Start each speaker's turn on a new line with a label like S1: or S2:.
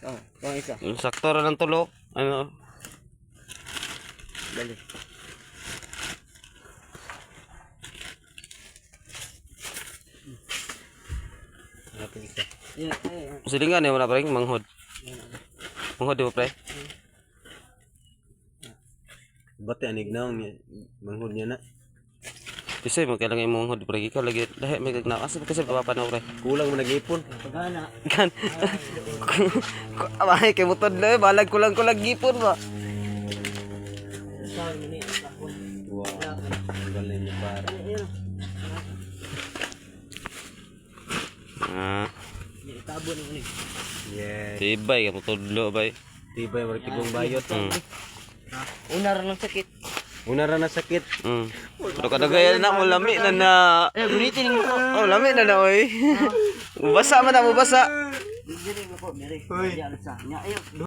S1: Bang isa.
S2: Sakto ra ng tulo. Ano?
S1: Dali. Napin isa.
S2: Silingan ya wala pre manghod. Manghod di ba pre?
S1: Bati anig na manghod niya na.
S2: Kasi mo kailangan imong manghod pre ikaw lagi lahi may gagna. Asa kasi papanaw pre.
S1: Kulang mo nag-ipon.
S3: Pagana.
S2: Kan. Abay kay mutod na balag kulang gipon ba.
S3: Sorry ni tapon.
S1: Wow. Ang galing niya pare.
S2: Ah,
S3: Itabon ni.
S1: Yes.
S2: tibay ka mutudlo bay.
S1: Tibay mo tigong bayot.
S3: Una ra lang sakit.
S1: Una ra na sakit.
S2: Pero kadagay na mo lami na.
S3: Gunitin mo ko.
S2: Oh, lami na oy. Mubasa man na mubasa.
S3: Dili mo ko, diri. Diyan sa. Nya ayo.